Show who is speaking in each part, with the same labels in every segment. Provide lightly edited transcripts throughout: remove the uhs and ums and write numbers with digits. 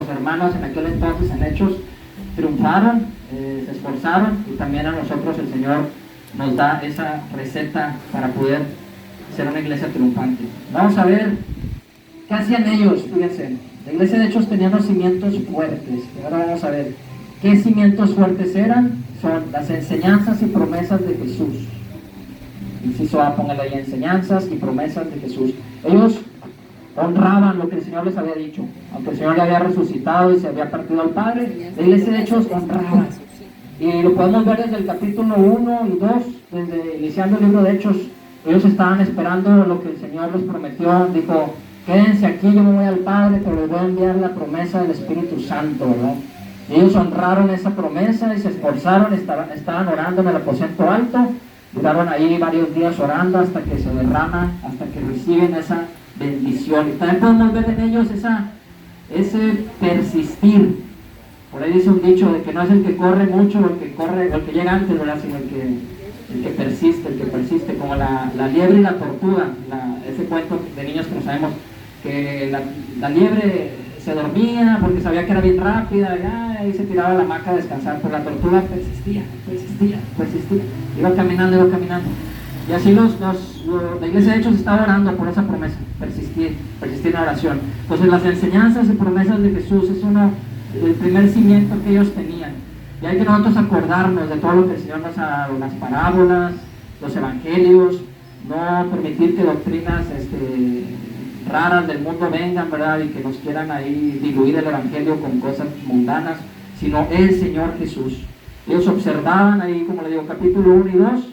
Speaker 1: Los hermanos en aquel entonces en Hechos triunfaron, se esforzaron, y también a nosotros el Señor nos da esa receta para poder ser una iglesia triunfante. Vamos a ver qué hacían ellos. Fíjense, la iglesia de Hechos tenía unos cimientos fuertes, y ahora vamos a ver qué cimientos fuertes eran. Son las enseñanzas y promesas de Jesús. Inciso A, póngale ahí, enseñanzas y promesas de Jesús. Ellos honraban lo que el Señor les había dicho. Aunque el Señor le había resucitado y se había partido al Padre, la iglesia de Hechos honraba. Y lo podemos ver desde el capítulo 1 y 2, desde iniciando el libro de Hechos. Ellos estaban esperando lo que el Señor les prometió. Dijo, quédense aquí, yo me voy al Padre, pero les voy a enviar la promesa del Espíritu Santo, ¿verdad? Y ellos honraron esa promesa y se esforzaron, estaban orando en el aposento alto. Duraron ahí varios días orando hasta que se derrama, hasta que reciben esa bendición. Y también podemos ver en ellos ese persistir. Por ahí dice un dicho de que no es el que corre mucho o el que llega antes, ¿verdad? Sino el que persiste, como la liebre y la tortuga. Ese cuento de niños que no sabemos, que la liebre se dormía porque sabía que era bien rápida, y se tiraba a la hamaca a descansar, pero la tortuga persistía, iba caminando. Y así la iglesia de Hechos estaba orando por esa promesa, persistir en la oración. Entonces las enseñanzas y promesas de Jesús es el primer cimiento que ellos tenían. Y hay que nosotros acordarnos de todo lo que el Señor nos ha dado, las parábolas, los evangelios, no permitir que doctrinas raras del mundo vengan, ¿verdad? Y que nos quieran ahí diluir el evangelio con cosas mundanas, sino el Señor Jesús. Ellos observaban ahí, como le digo, capítulo 1 y 2,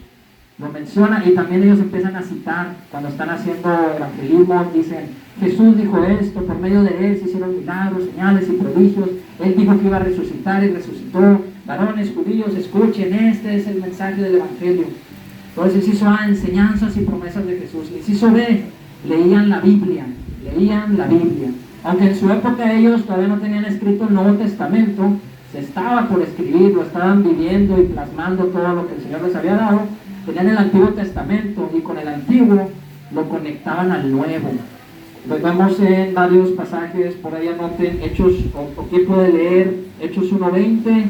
Speaker 1: lo mencionan, y también ellos empiezan a citar, cuando están haciendo evangelismo, dicen, Jesús dijo esto, por medio de él se hicieron milagros, señales y prodigios, él dijo que iba a resucitar y resucitó, varones judíos, escuchen, este es el mensaje del evangelio. Entonces, inciso A, enseñanzas y promesas de Jesús. Inciso B, leían la Biblia. Aunque en su época ellos todavía no tenían escrito el Nuevo Testamento, se estaba por escribir, lo estaban viviendo y plasmando todo lo que el Señor les había dado. Tenían el Antiguo Testamento y con el Antiguo lo conectaban al Nuevo. Lo vemos en varios pasajes, por ahí anoten Hechos, o quién puede leer Hechos 1:20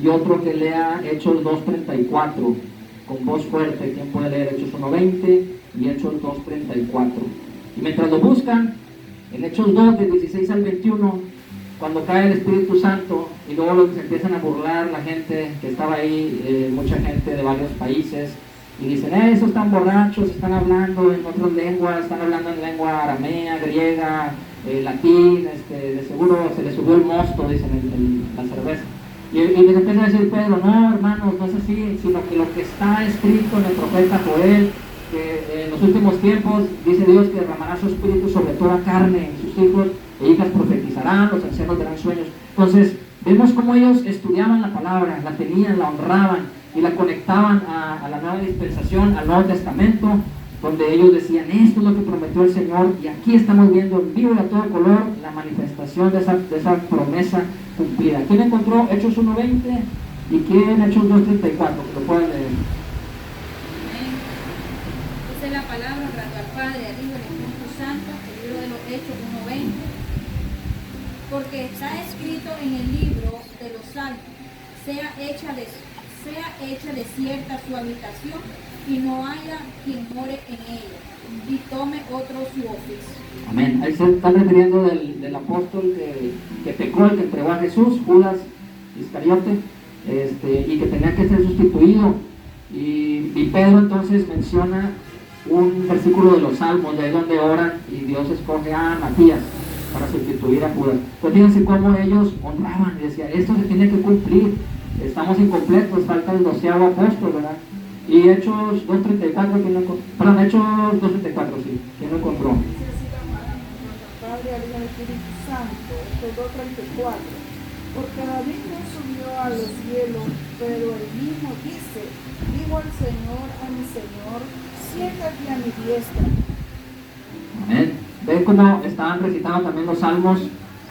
Speaker 1: y otro que lea Hechos 2:34 con voz fuerte. ¿Quién puede leer Hechos 1:20 y Hechos 2:34? Y mientras lo buscan, en Hechos 2, del 16 al 21, cuando cae el Espíritu Santo, y luego los que se empiezan a burlar, la gente que estaba ahí, mucha gente de varios países, y dicen, esos están borrachos, están hablando en otras lenguas, están hablando en lengua aramea, griega, latín, de seguro se les subió el mosto, dicen, la cerveza. Y les empieza a decir Pedro, no hermanos, no es así, sino que lo que está escrito en el profeta Joel, que en los últimos tiempos dice Dios que derramará su espíritu sobre toda carne, y sus hijos e hijas profetizarán, los ancianos darán sueños. Entonces vemos cómo ellos estudiaban la palabra, la tenían, la honraban y la conectaban a la nueva dispensación, al Nuevo Testamento, donde ellos decían, esto es lo que prometió el Señor, y aquí estamos viendo en vivo y a todo color la manifestación de esa promesa cumplida. ¿Quién encontró Hechos 1:20 y quién Hechos 2:34? Que lo pueden leer.
Speaker 2: Dice la palabra, honrando al Padre, al Hijo y al Espíritu Santo, el libro de los Hechos 1:20, porque está escrito en el libro de los Salmos, sea hecha desierta su habitación, y no haya quien more en ella, y tome otro su oficio.
Speaker 1: Amén. Ahí se está refiriendo del apóstol que pecó, el que entregó a Jesús, Judas Iscariote, y que tenía que ser sustituido. Y Pedro entonces menciona un versículo de los Salmos, de ahí donde oran y Dios escoge a Matías para sustituir a Judas. Pues fíjense cómo ellos honraban y decían, esto se tiene que cumplir, estamos incompletos, falta el 12º apóstol, ¿verdad? Y Hechos 2:34, ¿quién lo encontró? Perdón, Hechos 2:34, sí, ¿quién lo encontró?
Speaker 3: Padre, al Hijo y al Espíritu Santo, Hechos 2:34. Porque David no subió a los cielos, pero él mismo dice, digo al Señor, a mi Señor, siéntate a mi diestra.
Speaker 1: Amén. Ven cómo estaban recitando también los salmos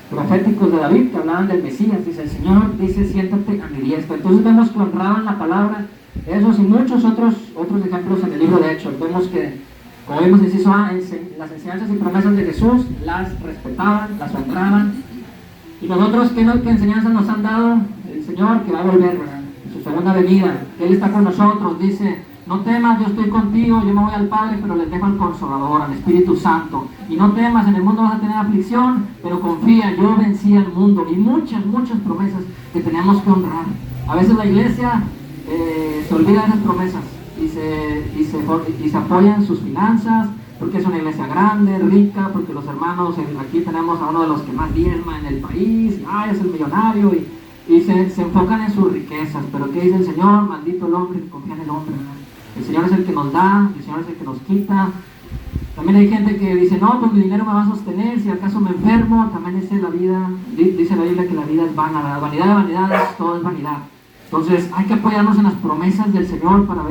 Speaker 1: proféticos de David, que hablaban del Mesías. Dice, el Señor dice, siéntate a mi diestra. Entonces vemos que honraban la palabra. Esos y muchos otros ejemplos en el libro de Hechos. Vemos que, como vimos, las enseñanzas y promesas de Jesús las respetaban, las honraban, Y nosotros, ¿qué enseñanzas nos han dado? El Señor que va a volver, ¿verdad? En su segunda venida, que Él está con nosotros, dice, no temas, yo estoy contigo, yo me voy al Padre, pero les dejo al Consolador, al Espíritu Santo. Y no temas, en el mundo vas a tener aflicción, pero confía, yo vencí al mundo. Y muchas promesas que tenemos que honrar. A veces la iglesia se olvida de esas promesas y se apoya en sus finanzas, porque es una iglesia grande, rica, porque los hermanos, aquí tenemos a uno de los que más diezma en el país, es el millonario, y se enfocan en sus riquezas. Pero ¿qué dice el Señor? Maldito el hombre que confía en el hombre, ¿verdad? El Señor es el que nos da, el Señor es el que nos quita. También hay gente que dice, no, pues mi dinero me va a sostener, si acaso me enfermo. También dice la Biblia que la vida es vana, la vanidad de vanidades, todo es vanidad. Entonces hay que apoyarnos en las promesas del Señor para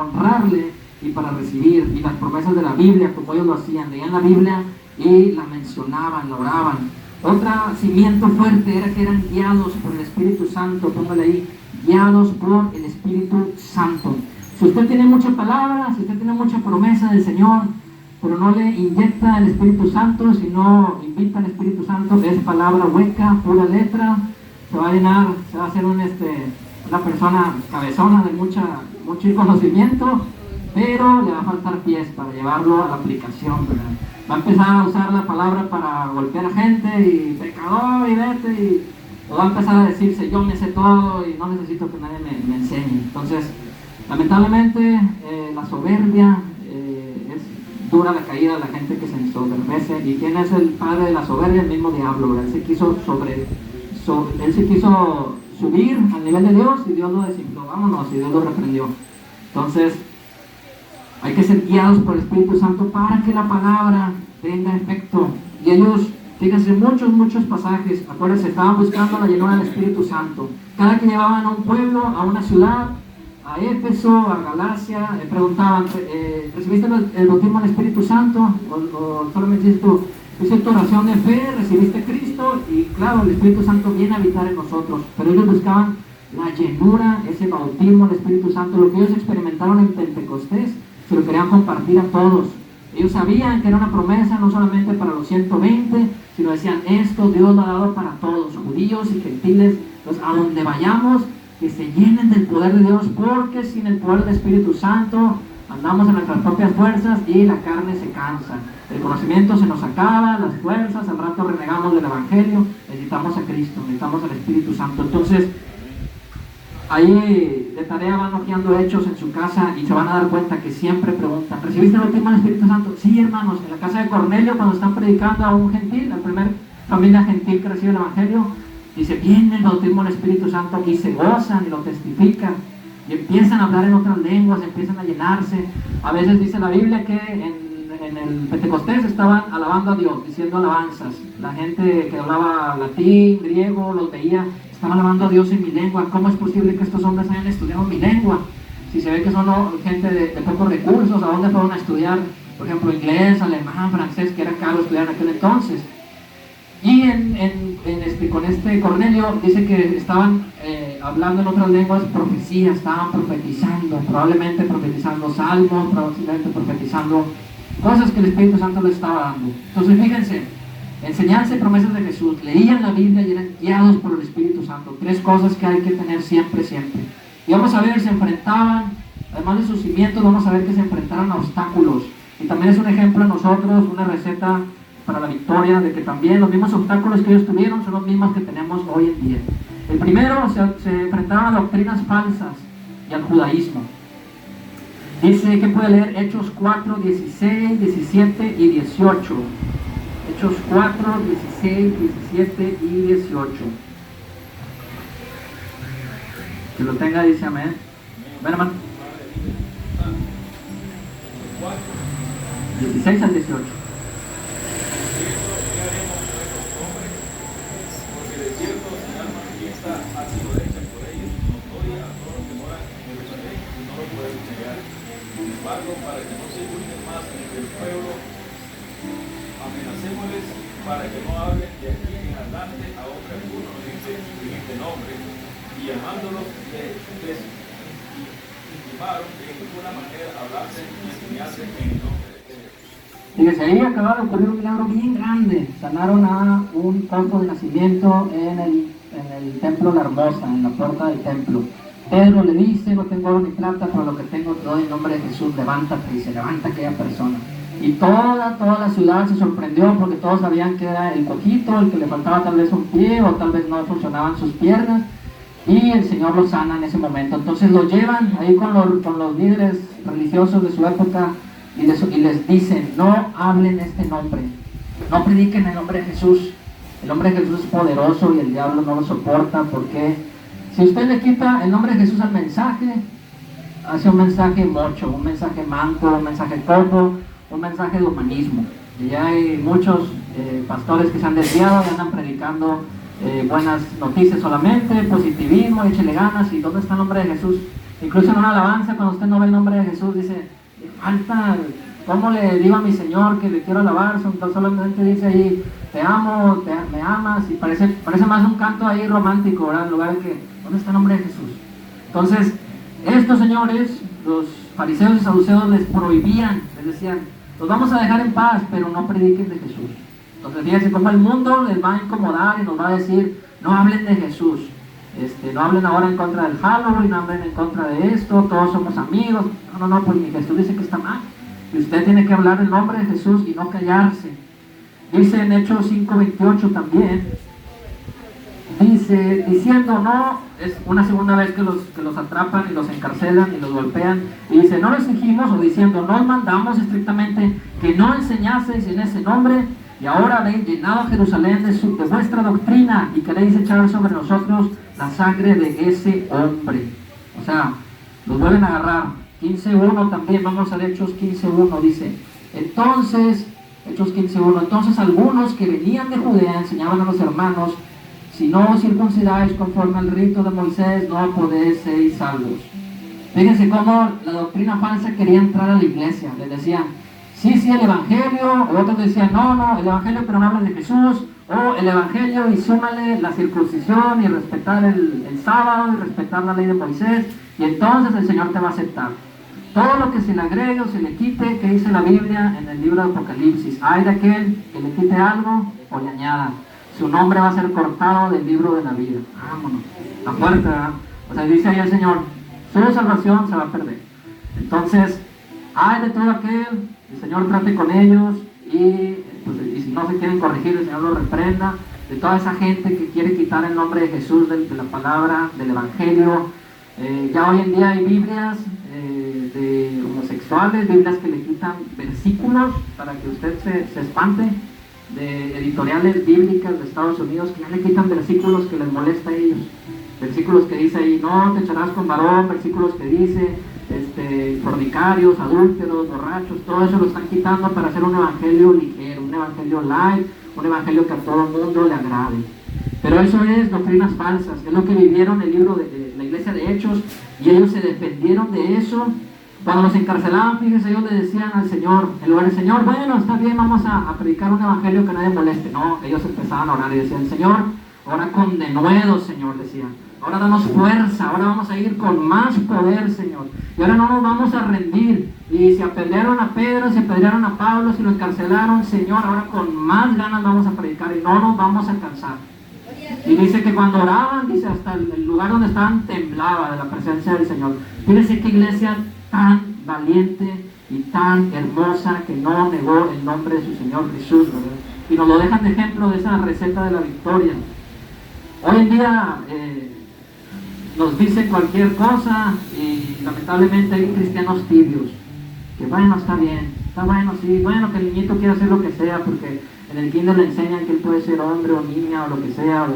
Speaker 1: honrarle y para recibir. Y las promesas de la Biblia, como ellos lo hacían, leían la Biblia y la mencionaban, la oraban. Otro cimiento fuerte era que eran guiados por el Espíritu Santo. Póngale ahí, guiados por el Espíritu Santo. Si usted tiene mucha palabra, si usted tiene mucha promesa del Señor, pero no le inyecta el Espíritu Santo, si no invita al Espíritu Santo, es palabra hueca, pura letra, se va a llenar, se va a hacer una persona cabezona de mucho conocimiento, pero le va a faltar pies para llevarlo a la aplicación, ¿verdad? Va a empezar a usar la palabra para golpear a gente y pecador y vete, o va a empezar a decirse yo me sé todo y no necesito que nadie me enseñe. Entonces, lamentablemente, la soberbia es dura la caída de la gente que se ensoberbece. ¿Y quién es el padre de la soberbia? El mismo diablo, ¿verdad? Él se quiso subir al nivel de Dios y Dios lo desinfló, vámonos, y Dios lo reprendió. Entonces, hay que ser guiados por el Espíritu Santo para que la palabra tenga efecto. Y ellos, fíjense, muchos pasajes, acuérdense, estaban buscando la llenura del Espíritu Santo. Cada que llevaban a un pueblo, a una ciudad, a Éfeso, a Galacia, le preguntaban, ¿recibiste el bautismo del Espíritu Santo? ¿O solamente hiciste tu oración de fe, recibiste Cristo? Y claro, el Espíritu Santo viene a habitar en nosotros. Pero ellos buscaban la llenura, ese bautismo del Espíritu Santo. Lo que ellos experimentaron en Pentecostés, se lo querían compartir a todos. Ellos sabían que era una promesa no solamente para los 120, sino decían, esto Dios lo ha dado para todos, judíos y gentiles. Entonces, a donde vayamos, que se llenen del poder de Dios, porque sin el poder del Espíritu Santo andamos en nuestras propias fuerzas y la carne se cansa. El conocimiento se nos acaba, las fuerzas, al rato renegamos del Evangelio. Necesitamos a Cristo, necesitamos al Espíritu Santo. Entonces, ahí de tarea van hojeando Hechos en su casa y se van a dar cuenta que siempre preguntan, ¿recibiste el bautismo del Espíritu Santo? Sí, hermanos, en la casa de Cornelio, cuando están predicando a un gentil, la primera familia gentil que recibe el Evangelio, dice, viene el bautismo del Espíritu Santo y se gozan y lo testifican y empiezan a hablar en otras lenguas, empiezan a llenarse. A veces dice la Biblia que en el Pentecostés estaban alabando a Dios, diciendo alabanzas. La gente que hablaba latín, griego, los veía, estaban alabando a Dios en mi lengua. ¿Cómo es posible que estos hombres hayan estudiado mi lengua? Si se ve que son gente de pocos recursos, ¿a dónde fueron a estudiar? Por ejemplo, inglés, alemán, francés, que era caro estudiar en aquel entonces. Y con este Cornelio dice que estaban hablando en otras lenguas, profecías, estaban profetizando, probablemente profetizando salmos, probablemente profetizando cosas que el Espíritu Santo les estaba dando. Entonces fíjense, enseñanza y promesas de Jesús, leían la Biblia y eran guiados por el Espíritu Santo. Tres cosas que hay que tener siempre. Y vamos a ver, se enfrentaban, además de sus cimientos, vamos a ver que se enfrentaron a obstáculos. Y también es un ejemplo a nosotros, una receta para la victoria, de que también los mismos obstáculos que ellos tuvieron son los mismos que tenemos hoy en día. El primero, se enfrentaron a doctrinas falsas y al judaísmo. Dice que puede leer Hechos 4, 16, 17 y 18. Hechos 4, 16, 17 y 18. Que lo tenga, dice amén. Ven, hermano. 16 al 18.
Speaker 4: Ha sido hecha por ellos, notoria a todos los que moran en Jerusalén, y no lo pueden negar. Sin embargo, para que no se junten más entre el pueblo, amenacémosles para que no hablen de aquí en adelante a hombre alguno en este nombre, y llamándolos les intimaron que en ninguna manera hablasen ni enseñasen en el nombre de Jesús.
Speaker 1: Fíjese, ahí acaba de ocurrir un milagro bien grande. Sanaron a un cojo de nacimiento en el templo La Hermosa, en la puerta del templo. Pedro le dice, no tengo oro ni plata, pero lo que tengo te doy en nombre de Jesús, levántate. Y se levanta aquella persona. Y toda la ciudad se sorprendió porque todos sabían que era el cojito, el que le faltaba tal vez un pie o tal vez no funcionaban sus piernas. Y el Señor lo sana en ese momento. Entonces lo llevan ahí con los líderes religiosos de su época y les dicen, no hablen este nombre, no prediquen el nombre de Jesús. El nombre de Jesús es poderoso y el diablo no lo soporta, porque si usted le quita el nombre de Jesús al mensaje, hace un mensaje mocho, un mensaje manco, un mensaje cojo, un mensaje de humanismo. Y ya hay muchos pastores que se han desviado y andan predicando buenas noticias solamente, positivismo, échele ganas. ¿Y dónde está el nombre de Jesús? Incluso en una alabanza, cuando usted no ve el nombre de Jesús, dice, falta, ¿cómo le digo a mi Señor que le quiero alabar? Entonces solamente dice ahí, te amo, me amas, y parece más un canto ahí romántico, ¿verdad? En lugar de que, ¿dónde está el nombre de Jesús? Entonces, estos señores, los fariseos y saduceos, les prohibían, les decían, los vamos a dejar en paz, pero no prediquen de Jesús. Entonces, fíjense cómo el mundo les va a incomodar y nos va a decir, no hablen de Jesús. No hablen ahora en contra del Halloween, no hablen en contra de esto, todos somos amigos. No, pues mi Jesús dice que está mal. Y usted tiene que hablar el nombre de Jesús y no callarse. Dice en Hechos 5:28 también, dice, diciendo no, es una segunda vez que los atrapan y los encarcelan y los golpean, y dice, no les dijimos, o diciendo, no mandamos estrictamente que no enseñaseis en ese nombre, y ahora habéis llenado a Jerusalén de vuestra doctrina, y queréis echar sobre nosotros la sangre de ese hombre. O sea, los vuelven a agarrar. 15:1 también, vamos a Hechos 15:1, dice, entonces, Hechos 15:1, entonces algunos que venían de Judea enseñaban a los hermanos, si no os circuncidáis conforme al rito de Moisés, no podéis ser salvos. Fíjense cómo la doctrina falsa quería entrar a la iglesia. Les decían, sí, el evangelio, o otros decían, no, el evangelio pero no habla de Jesús, o el evangelio y súmale la circuncisión y respetar el sábado y respetar la ley de Moisés, y entonces el Señor te va a aceptar. Todo lo que se le agregue o se le quite, que dice la Biblia en el libro de Apocalipsis, hay de aquel que le quite algo o le añada, su nombre va a ser cortado del libro de la vida. Vámonos, la fuerte, ¿verdad? O sea, dice ahí el Señor, su salvación se va a perder. Entonces, hay de todo aquel, el Señor trate con ellos, y si no se quieren corregir, el Señor los reprenda, de toda esa gente que quiere quitar el nombre de Jesús de la palabra, del evangelio. Ya hoy en día hay Biblias de homosexuales, Biblias que le quitan versículos para que usted se espante, de editoriales bíblicas de Estados Unidos que ya le quitan versículos que les molesta a ellos, versículos que dice ahí, no te echarás con varón, versículos que dice fornicarios, adúlteros, borrachos, todo eso lo están quitando para hacer un evangelio ligero, un evangelio light, un evangelio que a todo el mundo le agrade. Pero eso es doctrinas falsas, es lo que vivieron el libro de la iglesia de Hechos, y ellos se defendieron de eso. Cuando los encarcelaban, fíjense, ellos le decían al Señor, en lugar del Señor, bueno, está bien, vamos a predicar un evangelio que nadie moleste. No, ellos empezaban a orar y decían, Señor, ahora con denuedo, Señor, decían, ahora danos fuerza, ahora vamos a ir con más poder, Señor, y ahora no nos vamos a rendir. Y si apedrearon a Pedro, si apedrearon a Pablo, si lo encarcelaron, Señor, ahora con más ganas vamos a predicar y no nos vamos a cansar. Y dice que cuando oraban, dice, hasta el lugar donde estaban temblaba de la presencia del Señor. Fíjense qué iglesia tan valiente y tan hermosa, que no negó el nombre de su Señor Jesús, ¿verdad? Y nos lo dejan de ejemplo de esa receta de la victoria. Hoy en día nos dicen cualquier cosa, y lamentablemente hay cristianos tibios, que bueno, está bien, está bueno, sí, bueno, que el niñito quiera hacer lo que sea, porque en el kinder le enseñan que él puede ser hombre o niña o lo que sea,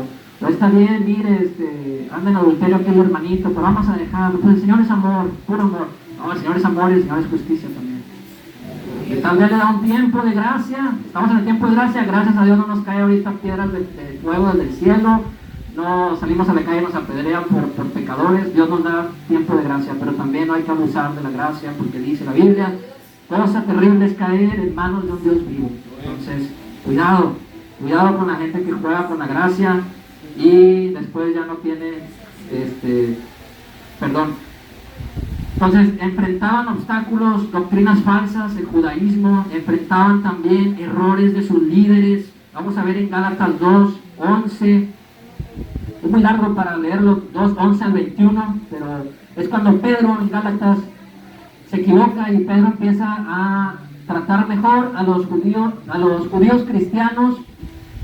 Speaker 1: o está bien, mire, anda en adulterio aquel hermanito, pero vamos a dejarlo, pues el Señor es amor, puro amor. No, el Señor es amor y el Señor es justicia también. Y tal vez le da un tiempo de gracia, estamos en el tiempo de gracia, gracias a Dios no nos cae ahorita piedras de fuego desde el cielo, no salimos a la calle y nos apedrean por pecadores. Dios nos da tiempo de gracia, pero también no hay que abusar de la gracia, porque dice la Biblia, cosa terrible es caer en manos de un Dios vivo. Entonces, cuidado con la gente que juega con la gracia y después ya no tiene, Entonces enfrentaban obstáculos, doctrinas falsas, el judaísmo, enfrentaban también errores de sus líderes. Vamos a ver en Gálatas 2, 11. Es muy largo para leerlo, 2, 11 al 21, pero es cuando Pedro en Gálatas se equivoca y Pedro empieza a tratar mejor a los judíos cristianos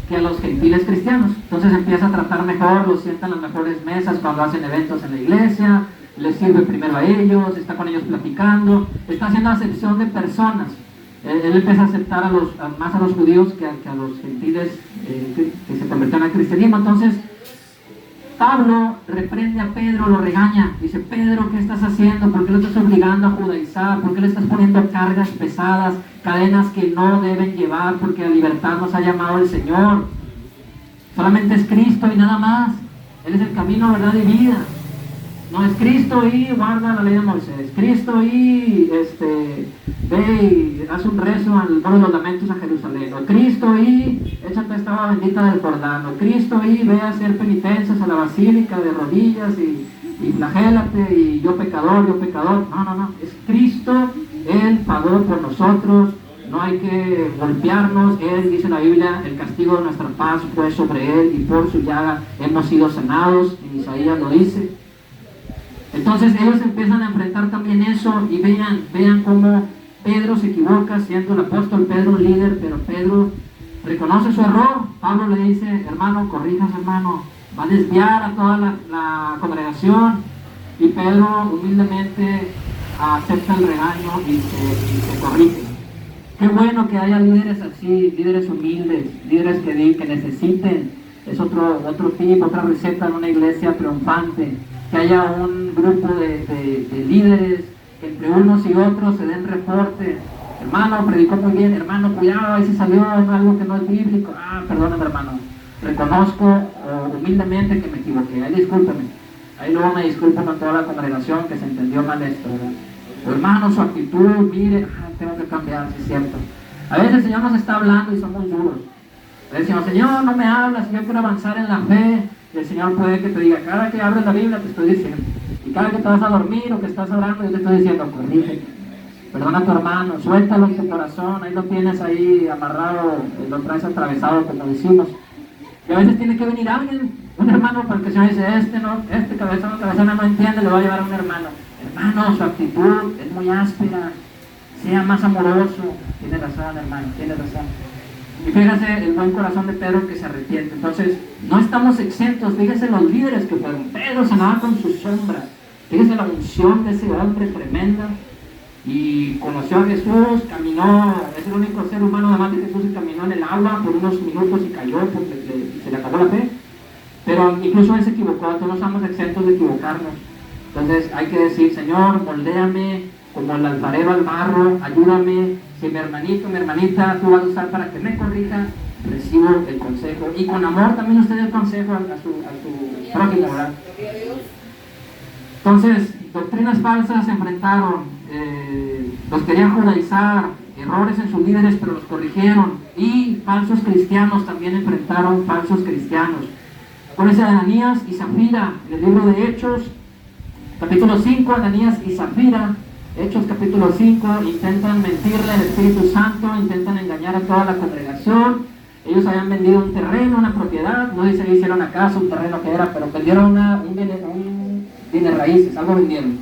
Speaker 1: que a los gentiles cristianos. Entonces empieza a tratar mejor, los sienta en las mejores mesas cuando hacen eventos en la iglesia, les sirve primero a ellos, está con ellos platicando, está haciendo acepción de personas. Él empieza a aceptar más a los judíos que a los gentiles que se convirtieron al cristianismo. Entonces Pablo reprende a Pedro, lo regaña, dice: Pedro, ¿qué estás haciendo? ¿Por qué lo estás obligando a judaizar? ¿Por qué le estás poniendo cargas pesadas, cadenas que no deben llevar? Porque a libertad nos ha llamado el Señor. Solamente es Cristo y nada más. Él es el camino, verdad y vida. No es Cristo y guarda la ley de Moisés, Cristo y ve y haz un rezo al muro de los lamentos a Jerusalén, o Cristo y échate esta agua bendita del Jordán, o Cristo y ve a hacer penitencias a la basílica de rodillas y flagélate, y yo pecador. No, es Cristo. Él pagó por nosotros, no hay que golpearnos. Él, dice la Biblia, el castigo de nuestra paz fue sobre él y por su llaga hemos sido sanados, en Isaías lo dice. Entonces ellos empiezan a enfrentar también eso, y vean cómo Pedro se equivoca, siendo el apóstol Pedro un líder, pero Pedro reconoce su error. Pablo le dice: hermano, corrijas, hermano, va a desviar a toda la congregación, y Pedro humildemente acepta el regaño y se corrige. Qué bueno que haya líderes así, líderes humildes, líderes que necesiten. Es otro tip, otra receta en una iglesia triunfante. Que haya un grupo de líderes, que entre unos y otros se den reporte. Hermano, predicó muy bien, hermano, cuidado, ahí se salió en algo que no es bíblico. Perdóname, hermano, reconozco humildemente que me equivoqué, ahí discúlpeme. Ahí luego me disculpo con toda la congregación que se entendió mal esto, ¿verdad? O hermano, su actitud, mire, tengo que cambiar, sí es cierto. A veces el Señor nos está hablando y somos duros. A veces decimos: Señor, no me hablas, yo quiero avanzar en la fe. Y el Señor puede que te diga: cada que abres la Biblia te estoy diciendo, y cada que te vas a dormir o que estás orando yo te estoy diciendo: corrígete, perdona a tu hermano, suéltalo en tu corazón. Ahí lo tienes ahí amarrado, lo traes atravesado, como decimos. Y a veces tiene que venir alguien, un hermano, porque el Señor dice: este cabezona no entiende, le va a llevar a un hermano. Hermano, su actitud es muy áspera, sea más amoroso. Tiene razón, hermano, tiene razón. Y fíjese el buen corazón de Pedro, que se arrepiente. Entonces, no estamos exentos. Fíjese los líderes que fueron. Pedro sanaba con sus sombras. Fíjese la unción de ese hombre tremenda. Y conoció a Jesús, caminó. Es el único ser humano, además de Jesús, que caminó en el agua por unos minutos y cayó porque se le acabó la fe. Pero incluso él se equivocó. Todos estamos exentos de equivocarnos. Entonces, hay que decir: Señor, moldéame como el alfarero al barro, ayúdame. Si mi hermanito, mi hermanita, tú vas a usar para que me corrija, recibo el consejo. Y con amor también usted el consejo a su prójimo, ¿verdad? Entonces, doctrinas falsas se enfrentaron, los querían judaizar, errores en sus líderes, pero los corrigieron. Y falsos cristianos también enfrentaron falsos cristianos. Acuérdense de Ananías y Zafira, en el libro de Hechos, capítulo 5, Ananías y Zafira. Hechos capítulo 5, intentan mentirle al Espíritu Santo, intentan engañar a toda la congregación. Ellos habían vendido un terreno, una propiedad, no dice que hicieron acaso un terreno que era, pero vendieron un bienes raíces, algo vendieron.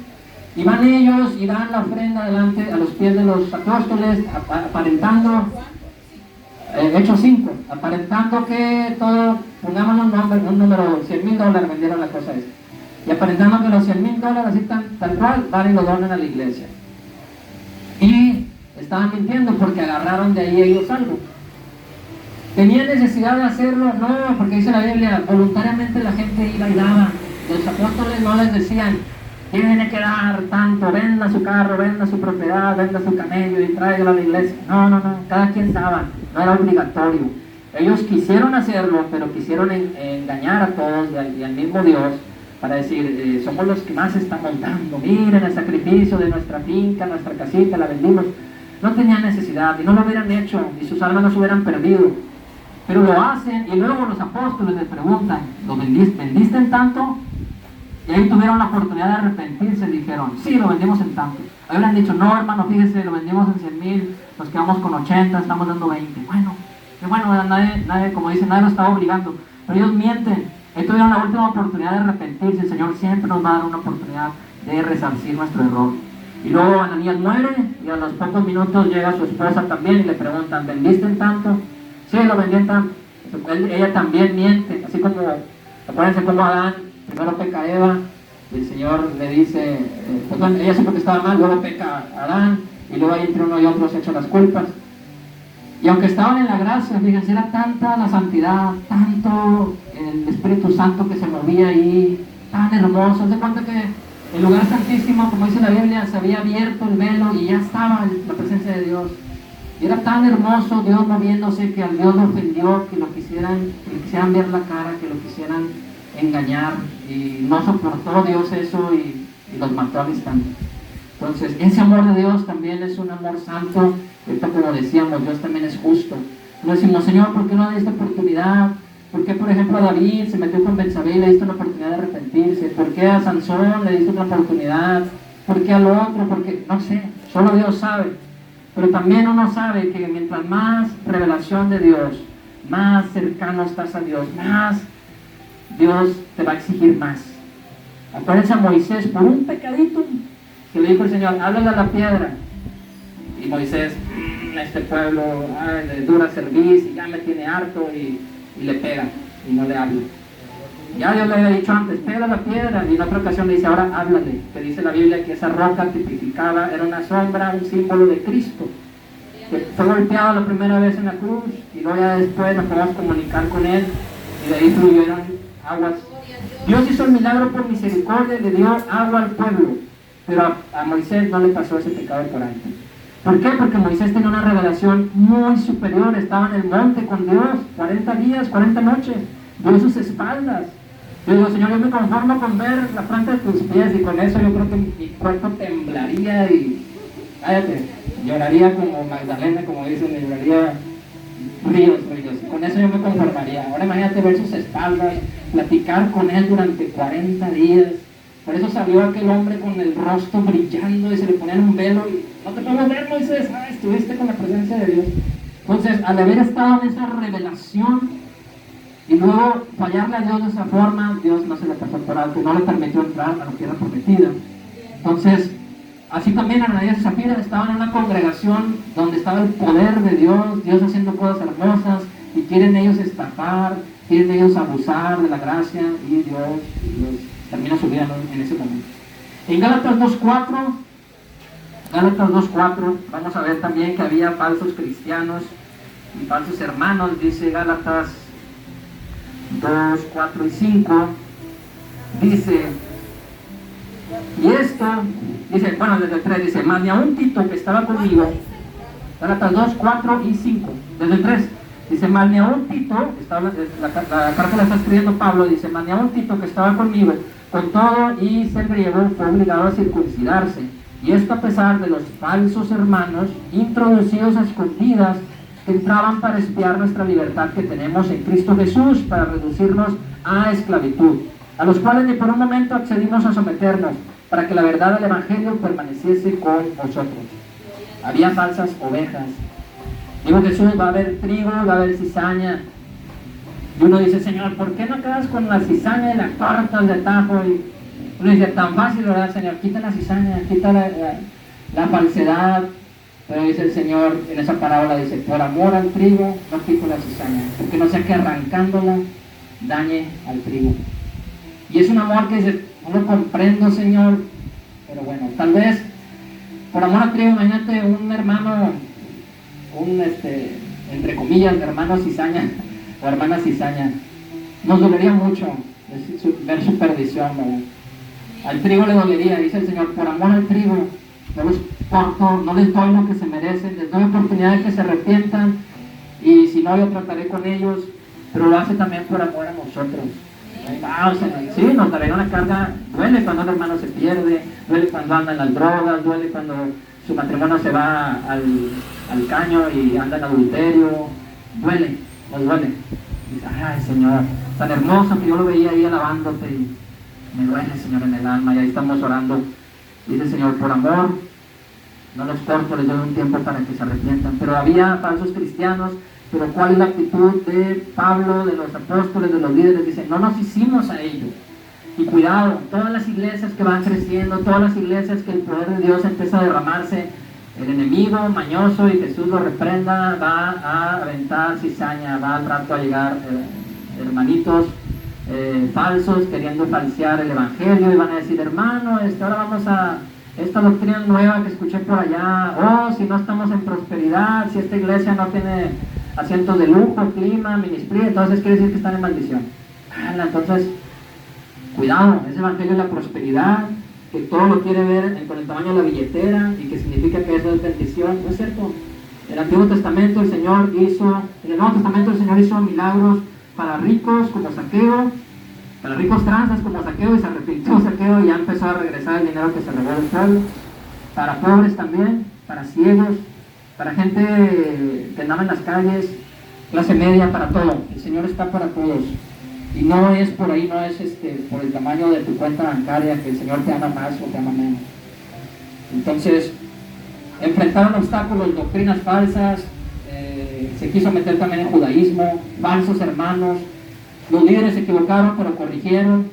Speaker 1: Y van ellos y dan la ofrenda delante a los pies de los apóstoles, aparentando, Hechos 5, aparentando que todo, pongamos un número, $100,000 vendieron la cosa esta. Y aparentando que los $100,000, así tal cual, van y lo donan a la iglesia. Y estaban mintiendo porque agarraron de ahí ellos algo. ¿Tenían necesidad de hacerlo? No, porque dice la Biblia, voluntariamente la gente iba y daba. Los apóstoles no les decían: tiene que dar tanto, venda su carro, venda su propiedad, venda su camello y tráigalo a la iglesia. No, cada quien daba, no era obligatorio. Ellos quisieron hacerlo, pero quisieron engañar a todos y al mismo Dios, para decir: somos los que más estamos dando, miren el sacrificio de nuestra finca, nuestra casita, la vendimos. No tenían necesidad y no lo hubieran hecho y sus almas no se hubieran perdido, pero lo hacen. Y luego los apóstoles les preguntan: ¿lo vendiste en tanto? Y ahí tuvieron la oportunidad de arrepentirse, dijeron, sí, lo vendimos en tanto. Ahí hubieran dicho, no hermano, fíjese, lo vendimos en 100,000, nos quedamos con 80, estamos dando 20. Bueno, que bueno, nadie, como dice, nadie lo estaba obligando. Pero ellos mienten. Ahí tuvieron la última oportunidad de arrepentirse. El Señor siempre nos va a dar una oportunidad de resarcir nuestro error. Y luego Ananías muere y a los pocos minutos llega su esposa también y le preguntan, ¿vendiste en tanto? Sí, lo vendí en tanto. Ella también miente, así como, acuérdense cómo Adán, primero peca Eva, y el Señor le dice, ella supo que estaba mal, luego peca Adán, y luego ahí entre uno y otro se echan las culpas. Y aunque estaban en la gracia, fíjense, era tanta la santidad, tanto el Espíritu Santo que se movía ahí, tan hermoso. Se cuenta que el lugar santísimo, como dice la Biblia, se había abierto el velo y ya estaba la presencia de Dios. Y era tan hermoso Dios moviéndose que al Dios lo ofendió, que le quisieran ver la cara, que lo quisieran engañar. Y no soportó Dios eso y los mató al instante. Entonces, ese amor de Dios también es un amor santo. Ahorita, como decíamos, Dios también es justo. Nos decimos, Señor, ¿por qué no le diste oportunidad? ¿Por qué, por ejemplo, a David se metió con Betsabé y le diste una oportunidad de arrepentirse? ¿Por qué a Sansón le diste una oportunidad? ¿Por qué al otro? Porque, no sé, solo Dios sabe. Pero también uno sabe que mientras más revelación de Dios, más cercano estás a Dios, más Dios te va a exigir más. Acuérdense a Moisés, por un pecadito, que le dijo el Señor, háblale a la piedra. Y Moisés, este pueblo, de dura servicio, y ya me tiene harto, y le pega, y no le habla. Ya Dios le había dicho antes, pega la piedra, y en otra ocasión le dice, ahora háblale, que dice la Biblia que esa roca tipificaba, era una sombra, un símbolo de Cristo, que fue golpeado la primera vez en la cruz, y luego ya después nos podemos comunicar con Él, y de ahí fluyeron aguas. Dios hizo el milagro por misericordia, le dio agua al pueblo, pero a Moisés no le pasó ese pecado por alto. ¿Por qué? Porque Moisés tenía una revelación muy superior, estaba en el monte con Dios, 40 días, 40 noches, vio sus espaldas. Yo digo, Señor, yo me conformo con ver la planta de tus pies, y con eso yo creo que mi cuerpo temblaría y, cállate, lloraría como Magdalena, como dicen, lloraría ríos, y con eso yo me conformaría. Ahora imagínate ver sus espaldas, platicar con Él durante 40 días. Por eso salió aquel hombre con el rostro brillando y se le ponían un velo y no te podemos ver, Moisés, estuviste con la presencia de Dios. Entonces, al haber estado en esa revelación y luego fallarle a Dios de esa forma, Dios no se le pasó por alto, no le permitió entrar a la tierra prometida. Entonces, así también Ananías y Zafira estaban en una congregación donde estaba el poder de Dios, Dios haciendo cosas hermosas, y quieren ellos estafar, quieren ellos abusar de la gracia, y Dios termina su vida en ese momento. En Gálatas 2.4, vamos a ver también que había falsos cristianos y falsos hermanos. Dice Gálatas 2, 4 y 5, dice, y esto, dice, bueno, desde el 3 dice, más ni a un Tito que estaba conmigo, Gálatas 2, 4 y 5, desde el 3, dice, más ni a un Tito, la carta la está escribiendo Pablo, dice, más ni a un Tito que estaba conmigo, con todo y ser griego, fue obligado a circuncidarse, y esto a pesar de los falsos hermanos introducidos a escondidas que entraban para espiar nuestra libertad que tenemos en Cristo Jesús, para reducirnos a esclavitud, a los cuales ni por un momento accedimos a someternos, para que la verdad del Evangelio permaneciese con vosotros. Había falsas ovejas. Dijo Jesús, va a haber trigo, va a haber cizaña. Y uno dice, Señor, ¿por qué no quedas con la cizaña y la cortas de tajo? Y uno dice, tan fácil, ¿verdad, Señor? Quita la cizaña, quita la falsedad. Pero dice el Señor en esa parábola, dice, por amor al trigo no quito la cizaña, porque no sea que arrancándola dañe al trigo. Y es un amor que dice, no lo comprendo, Señor, pero bueno, tal vez por amor al trigo, imagínate un hermano, entre comillas, hermano cizaña o hermana cizaña, nos dolería mucho ver su perdición, ¿verdad? Al trigo le dolería, dice el Señor, por amor al trigo no les porto, no les doy lo que se merecen, les doy oportunidad de que se arrepientan, y si no, yo trataré con ellos, pero lo hace también por amor a nosotros. Sí, nos dará una carga, duele cuando un hermano se pierde, duele cuando anda en las drogas, duele cuando su matrimonio se va al caño y anda en adulterio, duele, nos duele. Dice, ay Señor, tan hermoso que yo lo veía ahí alabándote, me duele, Señor, en el alma, y ahí estamos orando. Dice, Señor, por amor, no los corto, les doy un tiempo para que se arrepientan. Pero había falsos cristianos. Pero ¿cuál es la actitud de Pablo, de los apóstoles, de los líderes? Dicen, no nos hicimos a ellos. Y cuidado, todas las iglesias que van creciendo, todas las iglesias que el poder de Dios empieza a derramarse, el enemigo mañoso, y Jesús lo reprenda, va a aventar cizaña, va al rato a llegar hermanitos falsos queriendo falsear el evangelio, y van a decir, hermano, ahora vamos a esta doctrina nueva que escuché por allá, si no estamos en prosperidad, si esta iglesia no tiene asientos de lujo, clima, ministría, entonces quiere decir que están en maldición. Entonces, cuidado, ese evangelio es la prosperidad, que todo lo quiere ver con el tamaño de la billetera, y que significa que eso es bendición. No es cierto. En el Antiguo Testamento el Señor hizo, en el Nuevo Testamento el Señor hizo milagros para ricos como Saqueo, para ricos tranzas como Saqueo, y se arrepintió Saqueo y ya empezó a regresar el dinero que se robó del pueblo. Para pobres también, para ciegos, para gente que andaba en las calles, clase media, para todo. El Señor está para todos. Y no es por ahí, no es por el tamaño de tu cuenta bancaria que el Señor te ama más o te ama menos. Entonces, enfrentaron obstáculos, doctrinas falsas, se quiso meter también en judaísmo, falsos hermanos. Los líderes se equivocaron, pero corrigieron.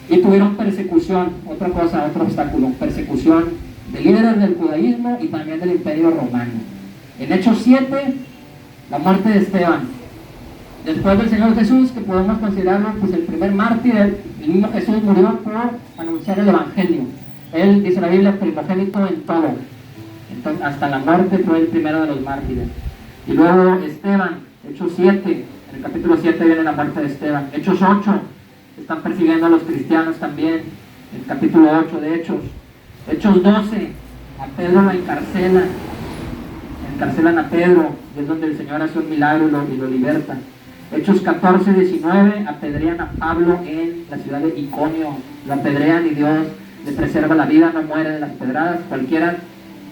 Speaker 1: Y tuvieron persecución, otra cosa, otro obstáculo, persecución de líderes del judaísmo y también del imperio romano. En Hechos 7, la muerte de Esteban. Después del Señor Jesús, que podemos considerarlo pues el primer mártir, el mismo Jesús murió por anunciar el evangelio. Él, dice la Biblia, primogénito en todo. Entonces, hasta la muerte fue el primero de los mártires. Y luego Esteban, Hechos 7, en el capítulo 7 viene la muerte de Esteban. Hechos 8, están persiguiendo a los cristianos también, el capítulo 8 de Hechos. Hechos 12, a Pedro lo encarcelan a Pedro, y es donde el Señor hace un milagro y lo liberta. Hechos 14, 19, apedrean a Pablo en la ciudad de Iconio, lo apedrean y Dios le preserva la vida, no muere de las pedradas. Cualquiera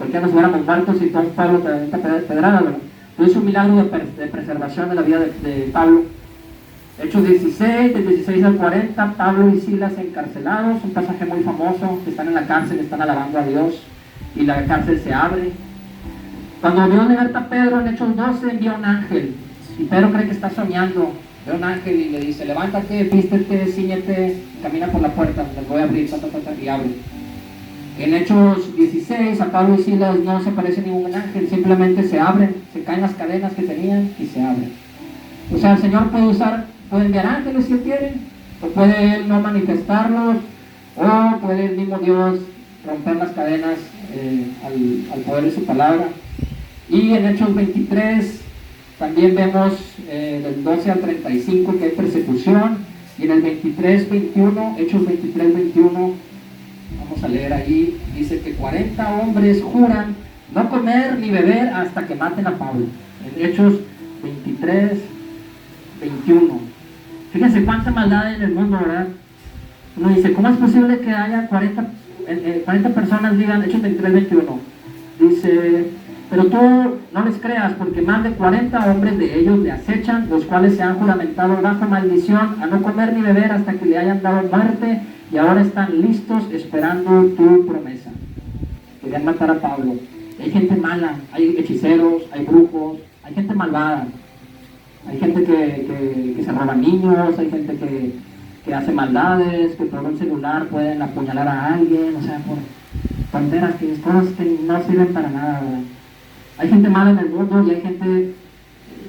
Speaker 1: nos hubiéramos muerto si todo Pablo te aventa pedrada, ¿verdad? Entonces un milagro de preservación de la vida de Pablo. Hechos 16, del 16 al 40, Pablo y Silas encarcelados, un pasaje muy famoso, que están en la cárcel, están alabando a Dios, y la cárcel se abre. Cuando Dios liberta a Pedro en Hechos 12, envía un ángel, y Pedro cree que está soñando. Ve un ángel y le dice, levántate, vístete, cíñete, camina por la puerta, les voy a abrir, y abre. En Hechos 16, a Pablo y Silas no se aparece ningún ángel, simplemente se abren, se caen las cadenas que tenían y se abren. O sea, el Señor puede enviar ángeles si Él quiere, o puede Él no manifestarlos, o puede el mismo Dios romper las cadenas al poder de su palabra. Y en Hechos 23 también vemos del 12 al 35 que hay persecución, y en el 23, 21, Hechos 23, 21, vamos a leer ahí, dice que 40 hombres juran no comer ni beber hasta que maten a Pablo. En Hechos 23, 21. Fíjense cuánta maldad hay en el mundo, ¿verdad? Uno dice, ¿cómo es posible que haya 40 personas digan, Hechos 23, 21? Dice, pero tú no les creas, porque más de 40 hombres de ellos le acechan, los cuales se han juramentado bajo maldición a no comer ni beber hasta que le hayan dado muerte, y ahora están listos esperando tu promesa. Querían matar a Pablo. Hay gente mala, hay hechiceros, hay brujos, hay gente malvada. Hay gente que se roba niños, hay gente que hace maldades, que por un celular pueden apuñalar a alguien, o sea, por tonteras, cosas que no sirven para nada, ¿verdad? Hay gente mala en el mundo y hay gente,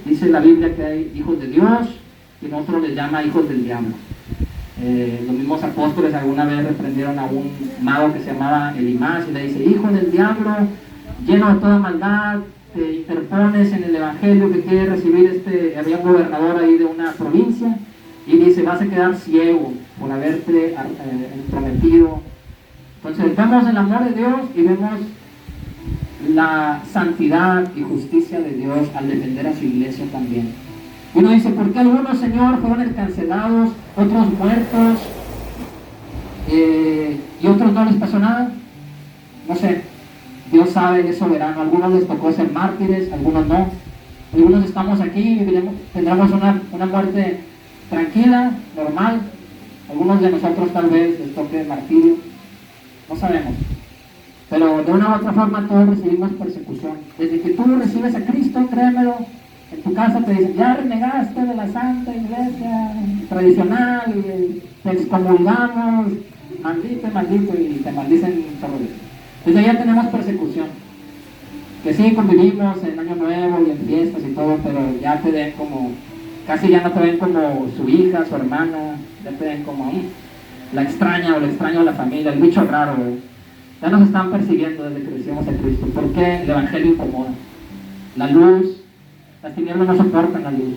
Speaker 1: dice la Biblia, que hay hijos de Dios y nosotros les llama hijos del diablo. Los mismos apóstoles alguna vez reprendieron a un mago que se llamaba Elimás y le dice, hijo del diablo, lleno de toda maldad, te interpones en el evangelio que quiere recibir había un gobernador ahí de una provincia, y dice, vas a quedar ciego por haberte prometido. Entonces vemos el amor de Dios y vemos la santidad y justicia de Dios al defender a su iglesia también. Uno dice, ¿por qué algunos, Señor, fueron encarcelados, otros muertos, y otros no les pasó nada? No sé, Dios sabe, Él es soberano. Algunos les tocó ser mártires, algunos no. Algunos estamos aquí y tendremos una muerte tranquila, normal, Algunos de nosotros tal vez les toque martirio, no sabemos. Pero de una u otra forma todos recibimos persecución. Desde que tú recibes a Cristo, créemelo, en tu casa te dicen, ya renegaste de la Santa Iglesia tradicional, y te excomulgamos, maldito, y te maldicen solo eso. Desde ya tenemos persecución. Que sí, convivimos en Año Nuevo y en fiestas y todo, pero ya te ven como, casi ya no te ven como su hija, su hermana, ya te ven como la extraña o el extraño de la familia, el bicho raro, Ya nos están persiguiendo desde que recibimos a Cristo. ¿Por qué? El Evangelio incomoda. La luz, las tinieblas no soportan la luz.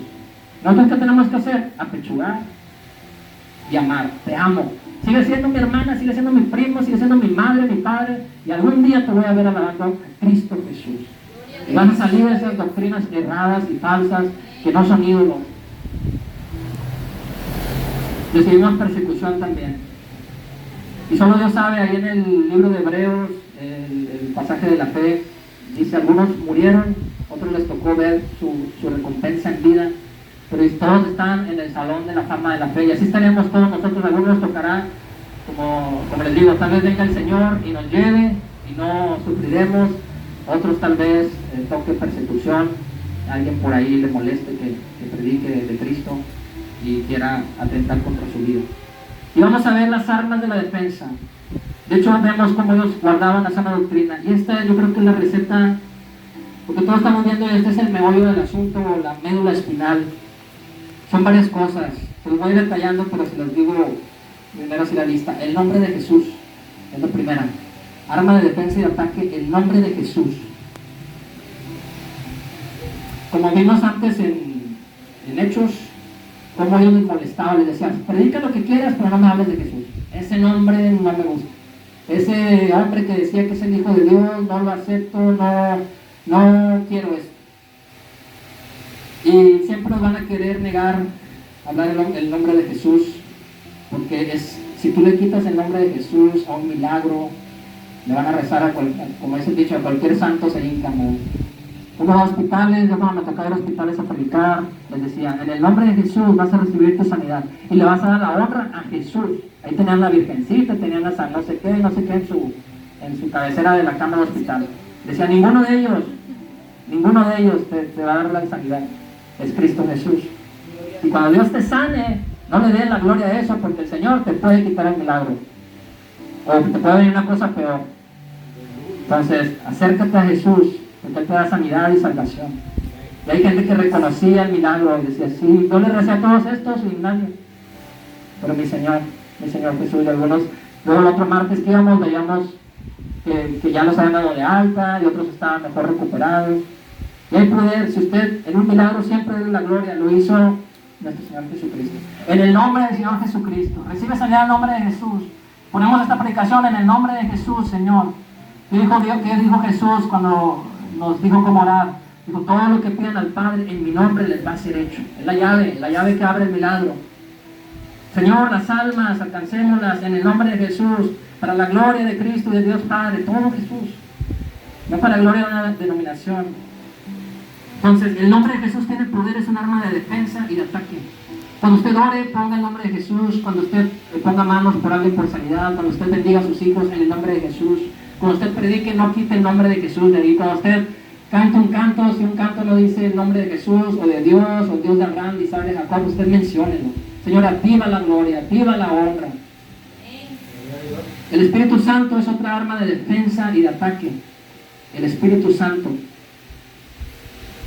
Speaker 1: ¿Nosotros qué tenemos que hacer? Apechugar y amar. Te amo. Sigue siendo mi hermana, sigue siendo mi primo, sigue siendo mi madre, mi padre. Y algún día te voy a ver alabando a Cristo Jesús. Y van a salir esas doctrinas erradas y falsas que no son ídolos. Recibimos persecución también. Y solo Dios sabe, ahí en el libro de Hebreos, el pasaje de la fe, dice, algunos murieron, otros les tocó ver su recompensa en vida, pero todos están en el salón de la fama de la fe, y así estaremos todos nosotros. Algunos nos tocará, como les digo, tal vez venga el Señor y nos lleve, y no sufriremos. Otros tal vez toque persecución, alguien por ahí le moleste que predique de Cristo y quiera atentar contra su vida. Y vamos a ver las armas de la defensa. De hecho, vemos cómo ellos guardaban la sana doctrina. Y esta yo creo que es la receta, porque todos estamos viendo, este es el meollo del asunto, o la médula espinal. Son varias cosas. Se los voy a ir detallando, pero se los digo primero así la lista. El nombre de Jesús es la primera. Arma de defensa y de ataque, el nombre de Jesús. Como vimos antes en Hechos, como ellos les molestaban, les decían, predica lo que quieras, pero no me hables de Jesús. Ese nombre no me gusta. Ese hombre que decía que es el Hijo de Dios, no lo acepto, no quiero eso. Y siempre nos van a querer negar hablar el nombre de Jesús, porque si tú le quitas el nombre de Jesús a un milagro, le van a rezar como es el dicho, a cualquier santo se hinca. Uno va a hospitales, yo cuando me tocaba ir a hospitales a predicar, les decía, en el nombre de Jesús vas a recibir tu sanidad y le vas a dar la honra a Jesús. Ahí tenían la virgencita, tenían la no sé qué en su cabecera de la cama de hospital. Decía, ninguno de ellos te va a dar la sanidad, es Cristo Jesús. Y cuando Dios te sane, no le des la gloria a eso, porque el Señor te puede quitar el milagro, o te puede venir una cosa peor. Entonces, acércate a Jesús, porque Él te da sanidad y salvación. Y hay gente que reconocía el milagro y decía, sí, yo le recé a todos estos y nadie. Pero mi Señor Jesús, y algunos, luego el otro martes que íbamos, veíamos que ya los habían dado de alta y otros estaban mejor recuperados. Y hay poder, si usted en un milagro siempre dé la gloria, lo hizo nuestro Señor Jesucristo. En el nombre del Señor Jesucristo, recibe sanidad en el nombre de Jesús. Ponemos esta predicación en el nombre de Jesús, Señor. ¿Qué dijo Jesús cuando nos dijo cómo orar? Dijo, todo lo que pidan al Padre en mi nombre les va a ser hecho. Es la llave que abre el milagro. Señor, las almas, alcancémoslas en el nombre de Jesús, para la gloria de Cristo y de Dios Padre, todo Jesús, no para la gloria de una denominación. Entonces, el nombre de Jesús tiene poder, es un arma de defensa y de ataque. Cuando usted ore, ponga el nombre de Jesús. Cuando usted ponga manos por alguien por sanidad, cuando usted bendiga a sus hijos en el nombre de Jesús, cuando usted predique, no quite el nombre de Jesús de ahí. Cuando usted cante un canto, si un canto no dice el nombre de Jesús, o de Dios, o Dios de Abraham, de Isaac, de Jacob, usted menciónelo. Señor, activa la gloria, activa la honra. El Espíritu Santo es otra arma de defensa y de ataque. El Espíritu Santo.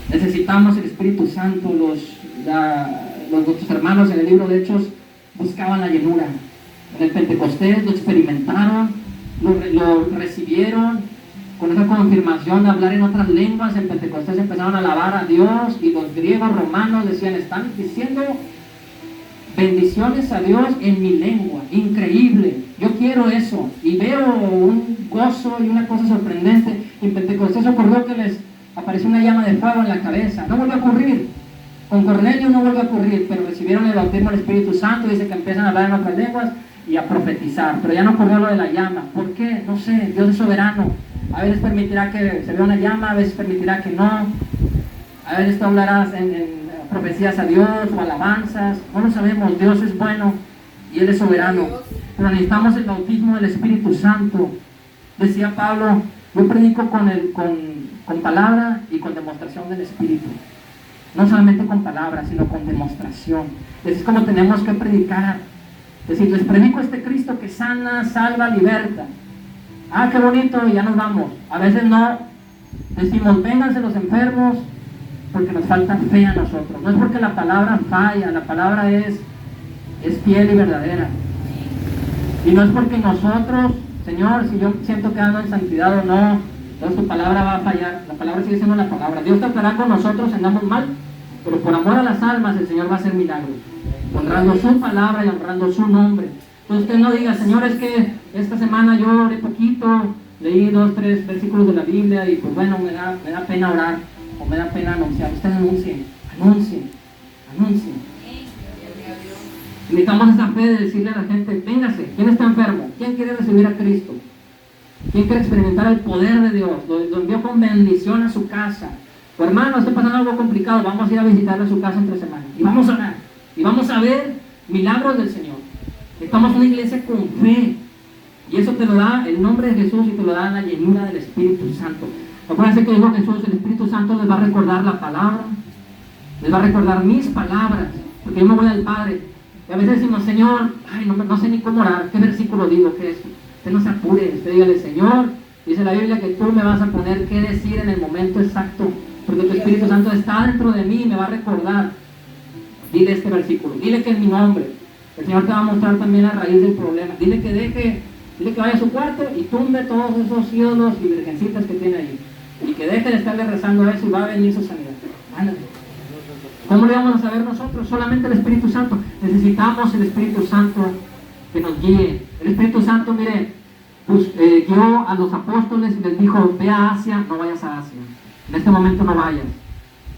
Speaker 1: Necesitamos el Espíritu Santo. Nuestros hermanos en el libro de Hechos buscaban la llenura. En el Pentecostés lo experimentaron, lo recibieron con esa confirmación de hablar en otras lenguas. En Pentecostés empezaron a alabar a Dios, y los griegos romanos decían, están diciendo bendiciones a Dios en mi lengua. Increíble, yo quiero eso. Y veo un gozo y una cosa sorprendente. En Pentecostés ocurrió que les apareció una llama de fuego en la cabeza. No vuelve a ocurrir. Con Cornelio no vuelve a ocurrir, pero recibieron el bautismo del Espíritu Santo. Dice que empiezan a hablar en otras lenguas y a profetizar, pero ya no ocurrió lo de la llama. ¿Por qué? No sé, Dios es soberano. A veces permitirá que se vea una llama, a veces permitirá que no. A veces tú hablarás en profecías a Dios o alabanzas, no lo sabemos. Dios es bueno y Él es soberano. Pero necesitamos el bautismo del Espíritu Santo. Decía Pablo, yo predico con palabra y con demostración del Espíritu. No solamente con palabras, sino con demostración. Así es como tenemos que predicar. Es decir, les predico a este Cristo que sana, salva, liberta. Ah, qué bonito, y ya nos vamos. A veces no. Decimos, vénganse los enfermos, porque nos falta fe a nosotros. No es porque la palabra falla, la palabra es fiel y verdadera. Y no es porque nosotros, Señor, si yo siento que ando en santidad o no, entonces tu palabra va a fallar. La palabra sigue siendo la palabra. Dios tratará con nosotros si andamos mal, pero por amor a las almas el Señor va a hacer milagros, honrando su palabra y honrando su nombre. Entonces usted no diga, Señor, es que esta semana yo oré poquito, leí 2, 3 versículos de la Biblia y pues bueno, me da pena orar o me da pena anunciar. Usted anuncie. Necesitamos esa fe de decirle a la gente, véngase, ¿quién está enfermo? ¿Quién quiere recibir a Cristo? ¿Quién quiere experimentar el poder de Dios? Lo envió con bendición a su casa. O hermano, está pasando algo complicado, vamos a ir a visitarle a su casa entre semanas. Y vamos a orar. Y vamos a ver milagros del Señor. Estamos una iglesia con fe. Y eso te lo da el nombre de Jesús y te lo da la llenura del Espíritu Santo. Acuérdense que dijo Jesús, el Espíritu Santo les va a recordar la palabra. Les va a recordar mis palabras. Porque yo me voy al Padre. Y a veces decimos, Señor, ay, no sé ni cómo orar. ¿Qué versículo digo? ¿Qué es? Usted no se apure. Usted dígale, Señor, dice la Biblia que tú me vas a poner qué decir en el momento exacto. Porque tu Espíritu Santo está dentro de mí y me va a recordar. Dile este versículo. Dile que es mi nombre. El Señor te va a mostrar también la raíz del problema. Dile que vaya a su cuarto y tumbe todos esos ídolos y virgencitas que tiene ahí. Y que deje de estarle rezando eso y va a venir su sanidad. Ándale. ¿Cómo le vamos a saber nosotros? Solamente el Espíritu Santo. Necesitamos el Espíritu Santo que nos guíe. El Espíritu Santo, mire, pues, guió a los apóstoles y les dijo, ve a Asia, no vayas a Asia. En este momento no vayas.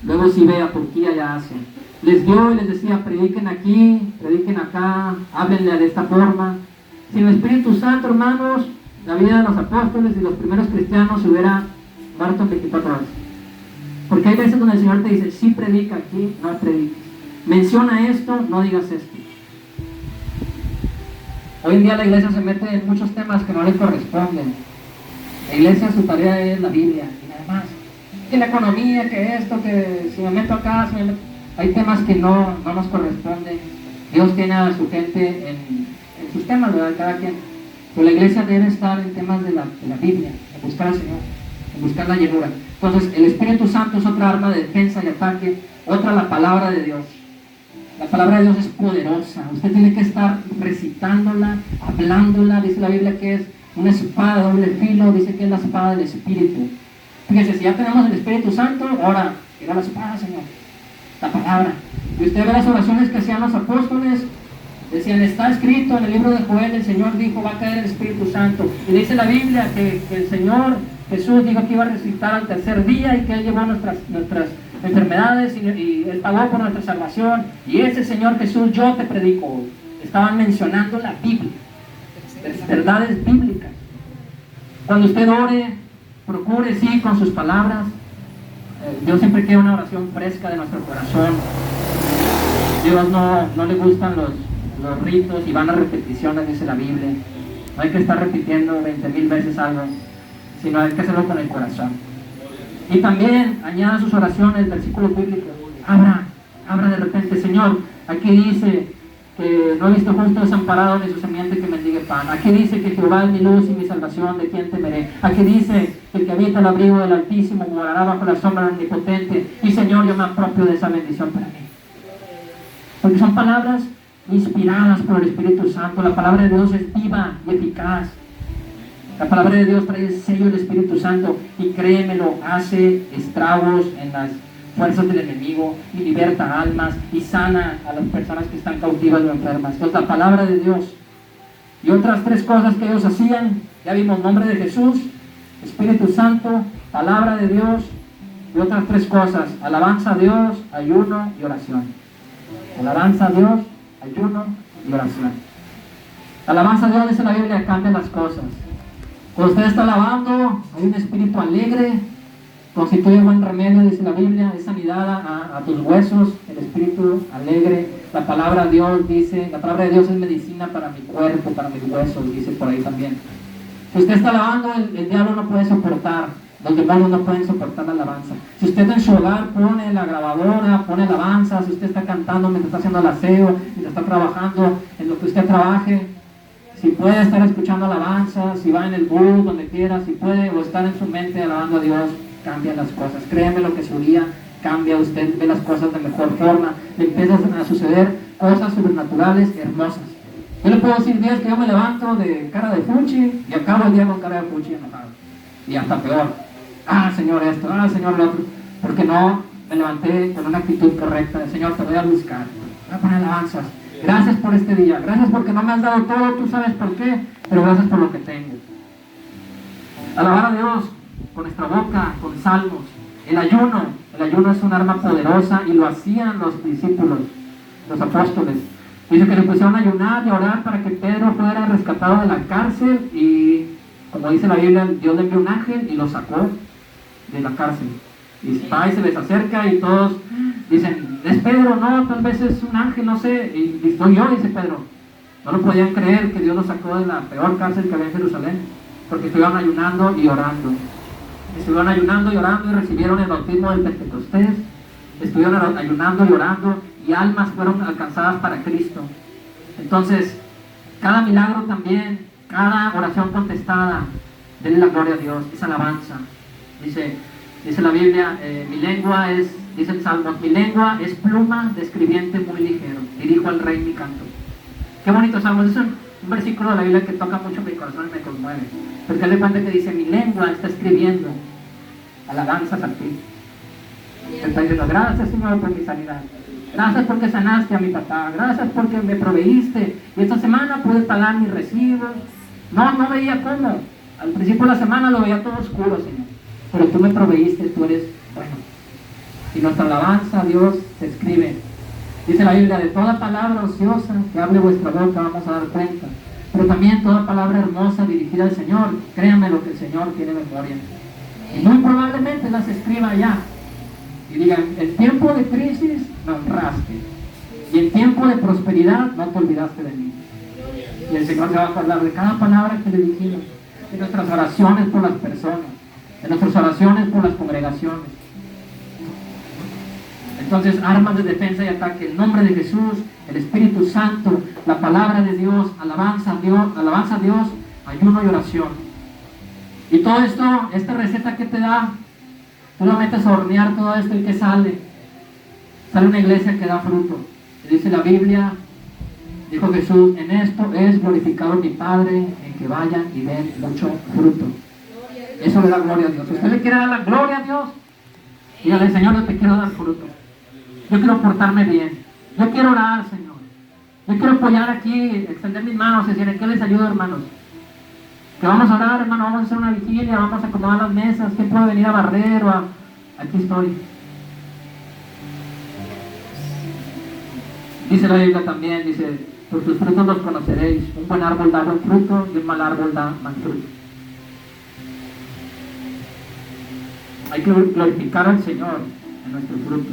Speaker 1: Luego sí ve a Turquía y a Asia. Les dio y les decía, prediquen aquí, prediquen acá, háblenle de esta forma. Sin el Espíritu Santo, hermanos, la vida de los apóstoles y los primeros cristianos se hubiera muerto en 24 horas. Porque hay veces donde el Señor te dice, sí predica aquí, no prediques. Menciona esto, no digas esto. Hoy en día la iglesia se mete en muchos temas que no le corresponden. La iglesia, su tarea es la Biblia y nada más. Que la economía, que esto, que si me meto acá, hay temas que no nos corresponden. Dios tiene a su gente en sus temas, ¿verdad? Cada quien. Pero la iglesia debe estar en temas de la Biblia, en buscar al Señor, en buscar la llenura. Entonces, el Espíritu Santo es otra arma de defensa y ataque, otra la palabra de Dios. La palabra de Dios es poderosa. Usted tiene que estar recitándola, hablándola. Dice la Biblia que es una espada de doble filo, dice que es la espada del Espíritu. Fíjese, si ya tenemos el Espíritu Santo, ahora, era la espada, Señor, la palabra. Y usted ve las oraciones que hacían los apóstoles, decían, está escrito en el libro de Joel, el Señor dijo, va a caer el Espíritu Santo. Y dice la Biblia que el Señor Jesús dijo que iba a resucitar al tercer día y que Él llevó nuestras enfermedades y Él pagó por nuestra salvación. Y ese Señor Jesús yo te predico hoy. Estaban mencionando la Biblia, las verdades bíblicas. Cuando usted ore, procure, sí, con sus palabras. Dios siempre quiere una oración fresca de nuestro corazón. Dios no le gustan los ritos y van a repeticiones, dice la Biblia. No hay que estar repitiendo 20,000 veces algo, sino hay que hacerlo con el corazón. Y también añada sus oraciones, versículos bíblicos. Abra de repente, Señor, aquí dice que no he visto justo desamparado ni su semiente que mendigue pan. Aquí dice que Jehová es mi luz y mi salvación, ¿de quién temeré? Aquí dice que el que habita el abrigo del Altísimo morará bajo la sombra del Omnipotente. Y Señor, yo me apropio de esa bendición para mí. Porque son palabras inspiradas por el Espíritu Santo. La palabra de Dios es viva y eficaz. La palabra de Dios trae el sello del Espíritu Santo y créemelo, hace estragos en las fuerzas del enemigo y liberta almas y sana a las personas que están cautivas o enfermas. Entonces la palabra de Dios y otras 3 cosas que ellos hacían, ya vimos, nombre de Jesús, Espíritu Santo, palabra de Dios y otras 3 cosas, alabanza a Dios, ayuno y oración. Alabanza a Dios, ayuno y oración. Alabanza a Dios, dice la Biblia, cambia las cosas. Cuando usted está alabando, hay un espíritu alegre, constituye buen remedio, dice la Biblia, es sanidad a tus huesos, el espíritu alegre La palabra de Dios dice, la palabra de Dios es medicina para mi cuerpo, para mis huesos, dice por ahí también. Si usted está alabando, el diablo no puede soportar, los demonios no pueden soportar la alabanza. Si usted en su hogar pone la grabadora, pone alabanza, si usted está cantando mientras está haciendo el aseo, mientras está trabajando en lo que usted trabaje, si puede estar escuchando alabanza, si va en el bus, donde quiera, si puede, o estar en su mente alabando a Dios, cambian las cosas. Créeme lo que su día cambia, usted ve las cosas de mejor forma, le empiezan a suceder cosas sobrenaturales hermosas. Yo le puedo decir días que yo me levanto de cara de fuchi y acabo el día con cara de fuchi enojado. Y hasta peor. Ah, Señor esto, ah, Señor lo otro. Porque no me levanté con una actitud correcta. Señor, te voy a buscar. Voy a poner alabanzas. Gracias por este día. Gracias porque no me has dado todo, tú sabes por qué, pero gracias por lo que tengo. Alabar a Dios con nuestra boca, con salmos. El ayuno es un arma poderosa y lo hacían los discípulos, los apóstoles. Dice que le pusieron a ayunar y a orar para que Pedro fuera rescatado de la cárcel y, como dice la Biblia, Dios le envió un ángel y lo sacó de la cárcel. Y va y se les acerca y todos dicen, ¿es Pedro? No, tal vez es un ángel, no sé. Y soy yo, dice Pedro. No lo podían creer que Dios lo sacó de la peor cárcel que había en Jerusalén, porque estuvieron ayunando y orando. Estuvieron ayunando y orando y recibieron el bautismo del Pentecostés. Estuvieron ayunando y orando y almas fueron alcanzadas para Cristo. Entonces, cada milagro también, cada oración contestada, denle la gloria a Dios, es alabanza. Dice la Biblia, mi lengua es, dice el Salmo, mi lengua es pluma de escribiente muy ligero, dirijo al Rey mi canto. Qué bonito Salmo, es un versículo de la Biblia que toca mucho mi corazón y me conmueve. Porque él le cuenta que dice, mi lengua está escribiendo alabanzas a ti. Está diciendo, gracias Señor por mi sanidad. Gracias porque sanaste a mi papá. Gracias porque me proveíste. Y esta semana pude pagar mis recibos. No veía cómo. Al principio de la semana lo veía todo oscuro, Señor. Pero tú me proveíste, tú eres bueno. Y nuestra alabanza a Dios se escribe. Dice la Biblia, de toda palabra ociosa que hable vuestra boca vamos a dar cuenta. Pero también toda palabra hermosa dirigida al Señor. Créanme lo que el Señor tiene memoria. Y muy probablemente las escriba allá. Y digan, en tiempo de crisis me honraste. Y en tiempo de prosperidad no te olvidaste de mí. Y el Señor se va a acordar de cada palabra que le dijimos. De nuestras oraciones por las personas. De nuestras oraciones por las congregaciones. Entonces, armas de defensa y ataque, el nombre de Jesús, el Espíritu Santo, la palabra de Dios, alabanza a Dios, ayuno y oración. Y todo esto, esta receta que te da, tú lo metes a hornear todo esto y que sale una iglesia que da fruto. Y dice la Biblia, dijo Jesús, en esto es glorificado mi Padre, en que vayan y den mucho fruto. Eso le da gloria a Dios. Si usted le quiere dar la gloria a Dios, dígale, Señor, yo te quiero dar fruto. Yo quiero portarme bien. Yo quiero orar, Señor. Yo quiero apoyar aquí, extender mis manos y decir, ¿en qué les ayudo, hermanos? Que vamos a orar, hermano, vamos a hacer una vigilia, vamos a acomodar las mesas, ¿qué puedo venir a barrer o aquí estoy? Dice la Biblia también, dice, por tus frutos los conoceréis. Un buen árbol da buen fruto y un mal árbol da mal fruto. Hay que glorificar al Señor en nuestro fruto.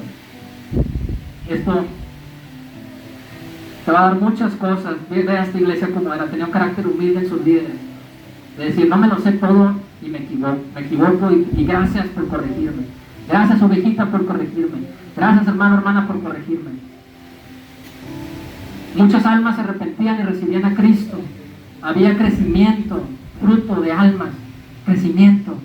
Speaker 1: Esto te va a dar muchas cosas. Ve a esta iglesia como era, tenía un carácter humilde en sus líderes. De decir, no me lo sé todo y me equivoco y gracias por corregirme. Gracias, ovejita, por corregirme. Gracias, hermano, hermana, por corregirme. Muchas almas se arrepentían y recibían a Cristo. Había crecimiento, fruto de almas, crecimiento.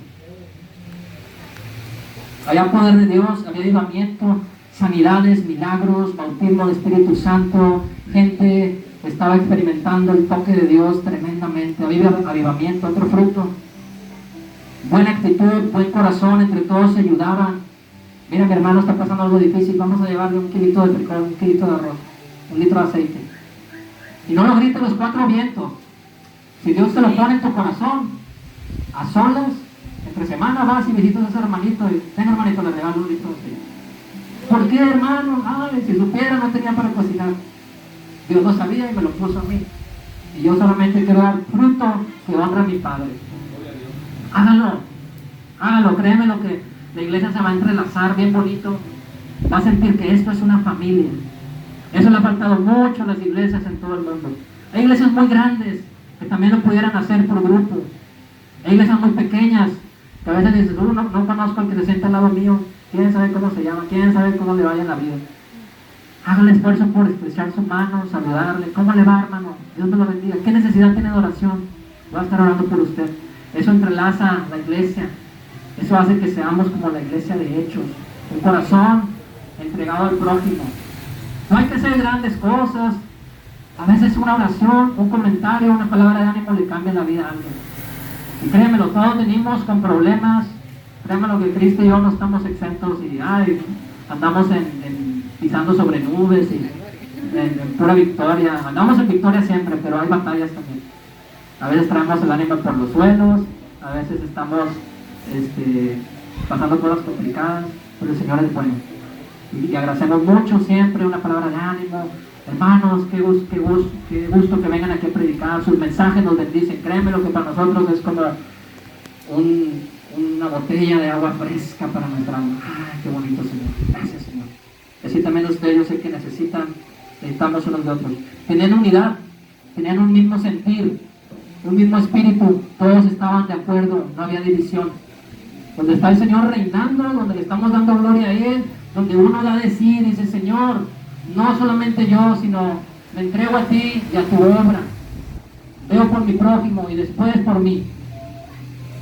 Speaker 1: Había poder de Dios, había avivamiento, sanidades, milagros, bautismo de Espíritu Santo. Gente estaba experimentando el toque de Dios tremendamente. Había avivamiento, otro fruto. Buena actitud, buen corazón, entre todos se ayudaban. Mira, mi hermano está pasando algo difícil, vamos a llevarle un kilito de frijol, un kilito de arroz, un litro de aceite. Y no lo grites los cuatro vientos. Si Dios te lo pone en tu corazón, a solas, entre semana vas y visitas a ese hermanito y venga, hermanito, le regalo un litro de aceite. ¿Por qué, hermano? Ay, si supiera, no tenía para cocinar. Dios lo sabía y me lo puso a mí. Y yo solamente quiero dar fruto que honra a mi Padre. Hágalo, créeme lo que la iglesia se va a entrelazar bien bonito. Va a sentir que esto es una familia. Eso le ha faltado mucho a las iglesias en todo el mundo. Hay iglesias muy grandes que también lo pudieran hacer por grupo. Hay iglesias muy pequeñas que a veces dices, no conozco al que se sienta al lado mío, quién sabe cómo se llama, quién sabe cómo le vaya en la vida. Haga el esfuerzo por estrechar su mano, saludarle. ¿Cómo le va, hermano? Dios me lo bendiga. ¿Qué necesidad tiene de oración? Voy a estar orando por usted. Eso entrelaza la iglesia. Eso hace que seamos como la iglesia de Hechos. Un corazón entregado al prójimo. No hay que hacer grandes cosas. A veces una oración, un comentario, una palabra de ánimo le cambia la vida a alguien. Y créemelo, todos venimos con problemas. Créemelo que Cristo y yo no estamos exentos y andamos pisando sobre nubes y en pura victoria. Andamos en victoria siempre, pero hay batallas también. A veces traemos el ánimo por los suelos, a veces estamos pasando cosas complicadas, pero el Señor es bueno. Y agradecemos mucho siempre una palabra de ánimo. Hermanos, qué gusto que vengan aquí a predicar. Sus mensajes nos bendicen. Créeme lo que para nosotros es como una botella de agua fresca para nuestra alma. ¡Ay, qué bonito, Señor! Gracias, Señor. Así también ustedes, yo sé que necesitamos unos de otros. Tenían unidad, tenían un mismo sentir, un mismo espíritu. Todos estaban de acuerdo, no había división. Donde está el Señor reinando, donde le estamos dando gloria a Él, donde uno da a decir, dice, Señor, no solamente yo, sino me entrego a ti y a tu obra. Veo por mi prójimo y después por mí.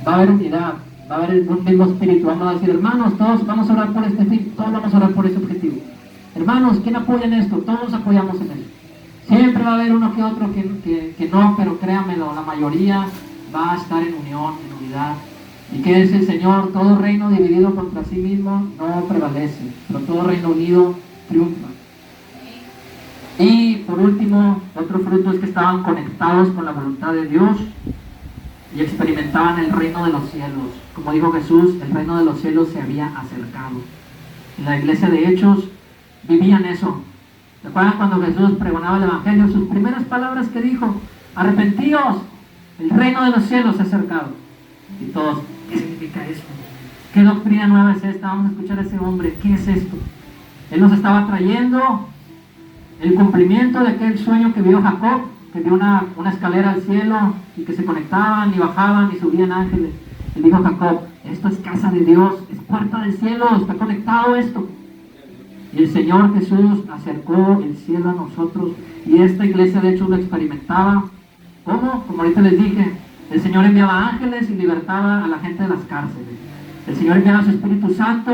Speaker 1: Va a haber unidad, va a haber un mismo espíritu. Vamos a decir, hermanos, todos vamos a orar por este fin, todos vamos a orar por ese objetivo. Hermanos, ¿quién apoya en esto? Todos apoyamos en él. Siempre va a haber uno que otro que no, pero créanmelo, la mayoría va a estar en unión, en unidad. ¿Y qué es el Señor? Todo reino dividido contra sí mismo no prevalece, pero todo reino unido triunfa. Y por último, otro fruto es que estaban conectados con la voluntad de Dios y experimentaban el reino de los cielos. Como dijo Jesús, el reino de los cielos se había acercado. En la iglesia de Hechos vivían eso. ¿Recuerdan cuando Jesús pregonaba el Evangelio? Sus primeras palabras que dijo, arrepentíos, el reino de los cielos se ha acercado. Y todos, ¿qué significa eso? ¿Qué doctrina nueva es esta? Vamos a escuchar a ese hombre. ¿Qué es esto? Él nos estaba trayendo el cumplimiento de aquel sueño que vio Jacob, que vio una escalera al cielo y que se conectaban y bajaban y subían ángeles. Él dijo a Jacob, esto es casa de Dios, es puerta del cielo, está conectado esto. Y el Señor Jesús acercó el cielo a nosotros y esta iglesia de hecho lo experimentaba. ¿Cómo? Como ahorita les dije, el Señor enviaba ángeles y libertaba a la gente de las cárceles. El Señor enviaba a su Espíritu Santo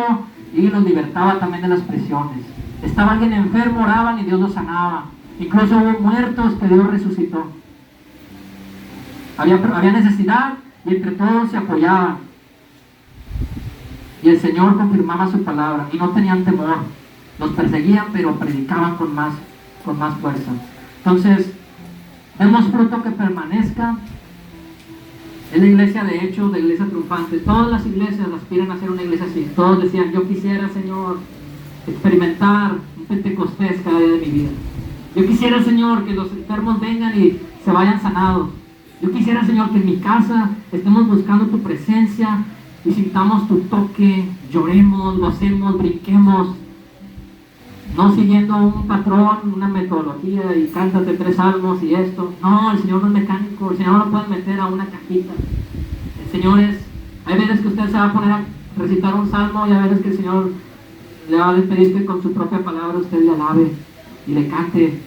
Speaker 1: y los libertaba también de las prisiones. Estaba alguien enfermo, oraban y Dios los sanaba. Incluso hubo muertos que Dios resucitó. Había necesidad y entre todos se apoyaban. Y el Señor confirmaba su palabra y no tenían temor. Los perseguían, pero predicaban con más fuerza. Entonces, vemos fruto que permanezca. Es la iglesia de Hechos, la iglesia triunfante. Todas las iglesias aspiran a ser una iglesia así. Todos decían, yo quisiera, Señor, experimentar un Pentecostés cada día de mi vida. Yo quisiera, Señor, que los enfermos vengan y se vayan sanados. Yo quisiera, Señor, que en mi casa estemos buscando tu presencia y sintamos tu toque, lloremos, gocemos, brinquemos, no siguiendo un patrón, una metodología y cántate 3 salmos y esto. No, el Señor no es mecánico, el Señor no lo puede meter a una cajita. El Señor hay veces que usted se va a poner a recitar un salmo y hay veces que el Señor le va a pedir que con su propia palabra usted le alabe y le cante.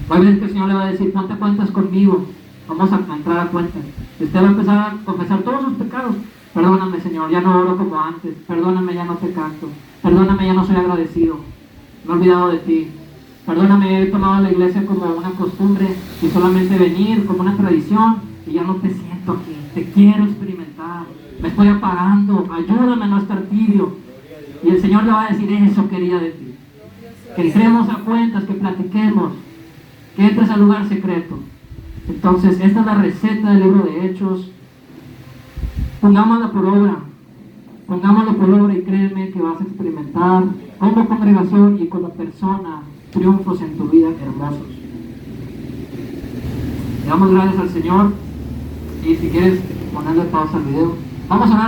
Speaker 1: O hay veces que el Señor le va a decir, ponte a cuentas conmigo, vamos a entrar a cuentas. Y usted va a empezar a confesar todos sus pecados. Perdóname, Señor, ya no oro como antes. Perdóname, ya no te canto. Perdóname, ya no soy agradecido. Me he olvidado de ti. Perdóname, he tomado la iglesia como una costumbre y solamente venir como una tradición y ya no te siento aquí. Te quiero experimentar. Me estoy apagando. Ayúdame a no estar tibio. Y el Señor le va a decir, eso quería de ti. Que entremos a cuentas, que platiquemos, que entres al lugar secreto. Entonces, esta es la receta del libro de Hechos. Pongámosla por obra y créeme que vas a experimentar como congregación y como persona triunfos en tu vida hermosos. Le damos gracias al Señor y si quieres ponerle pausa al video, vamos a orar.